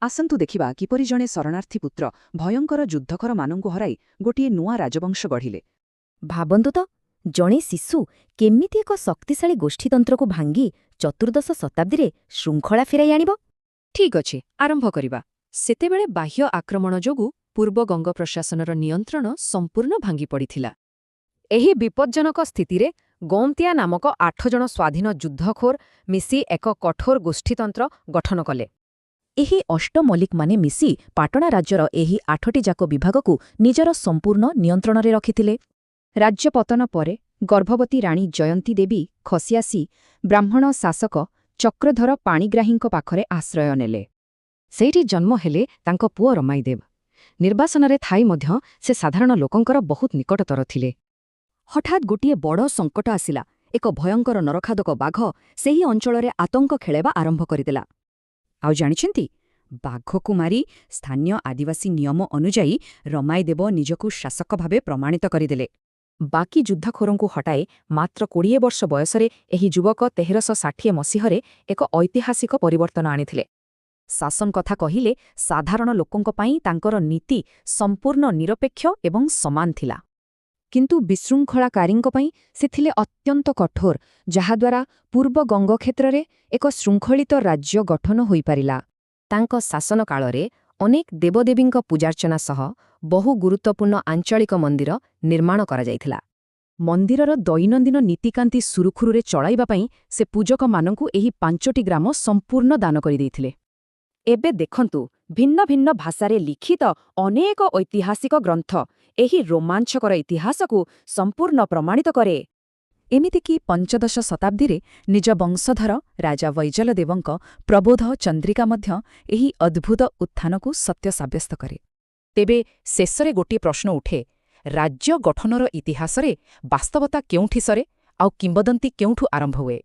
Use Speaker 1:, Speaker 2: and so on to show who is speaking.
Speaker 1: ଆସନ୍ତୁ ଦେଖିବା କିପରି ଜଣେ ଶରଣାର୍ଥୀ ପୁତ୍ର ଭୟଙ୍କର ଯୁଦ୍ଧଖରମାନଙ୍କୁ ହରାଇ ଗୋଟିଏ ନୂଆ ରାଜବଂଶ ଗଢ଼ିଲେ।
Speaker 2: ଭାବନ୍ତୁ ତ, ଜଣେ ଶିଶୁ କେମିତି ଏକ ଶକ୍ତିଶାଳୀ ଗୋଷ୍ଠୀତନ୍ତ୍ରକୁ ଭାଙ୍ଗି ଚତୁର୍ଦ୍ଦଶ ଶତାବ୍ଦୀରେ ଶୃଙ୍ଖଳା ଫେରାଇ ଆଣିବ?
Speaker 3: ଠିକ୍ ଅଛି, ଆରମ୍ଭ କରିବା। ସେତେବେଳେ ବାହ୍ୟ ଆକ୍ରମଣ ଯୋଗୁଁ ପୂର୍ବ ଗଙ୍ଗ ପ୍ରଶାସନର ନିୟନ୍ତ୍ରଣ ସମ୍ପୂର୍ଣ୍ଣ ଭାଙ୍ଗି ପଡ଼ିଥିଲା।
Speaker 2: ଏହି ବିପଜ୍ଜନକ ସ୍ଥିତିରେ ଗୌମତିଆ ନାମକ 8 ଜଣ ସ୍ୱାଧୀନ ଯୁଦ୍ଧଖୋର ମିଶି ଏକ କଠୋର ଗୋଷ୍ଠୀତନ୍ତ୍ର ଗଠନ କଲେ। ଏହି ଅଷ୍ଟମଲ୍ଲିକମାନେ ମିଶି ପାଟଣା ରାଜ୍ୟର ଏହି 8ଟି ଯାକ ବିଭାଗକୁ ନିଜର ସମ୍ପୂର୍ଣ୍ଣ ନିୟନ୍ତ୍ରଣରେ ରଖିଥିଲେ। ରାଜ୍ୟ ପତନ ପରେ ଗର୍ଭବତୀ ରାଣୀ ଜୟନ୍ତୀ ଦେବୀ ଖସିଆସି ବ୍ରାହ୍ମଣ ଶାସକ ଚକ୍ରଧର ପାଣିଗ୍ରାହୀଙ୍କ ପାଖରେ ଆଶ୍ରୟ ନେଲେ।
Speaker 3: ସେଇଠି ଜନ୍ମ ହେଲେ ତାଙ୍କ ପୁଅ ରମାଇଦେବ। ନିର୍ବାସନରେ ଥାଇ ମଧ୍ୟ ସେ ସାଧାରଣ ଲୋକଙ୍କର ବହୁତ ନିକଟତର ଥିଲେ।
Speaker 2: ହଠାତ୍ ଗୋଟିଏ ବଡ଼ ସଙ୍କଟ ଆସିଲା। ଏକ ଭୟଙ୍କର ନରଖାଦକ ବାଘ ସେହି ଅଞ୍ଚଳରେ ଆତଙ୍କ ଖେଳାଇବା ଆରମ୍ଭ କରିଦେଲା। ଆଉ ଜାଣିଛନ୍ତି, ବାଘକୁ ମାରି ସ୍ଥାନୀୟ ଆଦିବାସୀ ନିୟମ ଅନୁଯାୟୀ ରମାଇଦେବ ନିଜକୁ ଶାସକ ଭାବେ ପ୍ରମାଣିତ କରିଦେଲେ। ବାକି ଯୁଦ୍ଧଖୋରଙ୍କୁ ହଟାଇ ମାତ୍ର 20 ବର୍ଷ ବୟସରେ ଏହି ଯୁବକ 1360 ମସିହାରେ ଏକ ଐତିହାସିକ ପରିବର୍ତ୍ତନ ଆଣିଥିଲେ। ଶାସନ କଥା କହିଲେ ସାଧାରଣ ଲୋକଙ୍କ ପାଇଁ ତାଙ୍କର ନୀତି ସମ୍ପୂର୍ଣ୍ଣ ନିରପେକ୍ଷ ଏବଂ ସମାନ ଥିଲା। କିନ୍ତୁ ବିଶୃଙ୍ଖଳାକାରୀଙ୍କ ପାଇଁ ସେ ଥିଲେ ଅତ୍ୟନ୍ତ କଠୋର, ଯାହାଦ୍ୱାରା ପୂର୍ବ ଗଙ୍ଗ କ୍ଷେତ୍ରରେ ଏକ ଶୃଙ୍ଖଳିତ ରାଜ୍ୟ ଗଠନ ହୋଇପାରିଲା। ତାଙ୍କ ଶାସନ କାଳରେ ଅନେକ ଦେବଦେବୀଙ୍କ ପୂଜାର୍ଚ୍ଚନା ସହ ବହୁ ଗୁରୁତ୍ୱପୂର୍ଣ୍ଣ ଆଞ୍ଚଳିକ ମନ୍ଦିର ନିର୍ମାଣ କରାଯାଇଥିଲା। ମନ୍ଦିରର ଦୈନନ୍ଦିନ ନୀତିକାନ୍ତି ସୁରୁଖୁରୁରେ ଚଳାଇବା ପାଇଁ ସେ ପୂଜକମାନଙ୍କୁ ଏହି 5ଟି ଗ୍ରାମ ସମ୍ପୂର୍ଣ୍ଣ ଦାନ କରିଦେଇଥିଲେ। ଏବେ ଦେଖନ୍ତୁ, ଭିନ୍ନ ଭିନ୍ନ ଭାଷାରେ ଲିଖିତ ଅନେକ ଐତିହାସିକ ଗ୍ରନ୍ଥ ଏହି ରୋମାଞ୍ଚକର ଇତିହାସକୁ ସମ୍ପୂର୍ଣ୍ଣ ପ୍ରମାଣିତ କରେ। ଏମିତିକି 15ଶ ଶତାବ୍ଦୀରେ ନିଜ ବଂଶଧର ରାଜା ବୈଜଲଦେବଙ୍କ ପ୍ରବୋଧ ଚନ୍ଦ୍ରିକା ମଧ୍ୟ ଏହି ଅଦ୍ଭୁତ ଉତ୍ଥାନକୁ ସତ୍ୟ ସାବ୍ୟସ୍ତ କରେ। ତେବେ ଶେଷରେ ଗୋଟିଏ ପ୍ରଶ୍ନ ଉଠେ, ରାଜ୍ୟ ଗଠନର ଇତିହାସରେ ବାସ୍ତବତା କେଉଁଠି ସରେ ଆଉ କିମ୍ବଦନ୍ତୀ କେଉଁଠୁ ଆରମ୍ଭ ହୁଏ?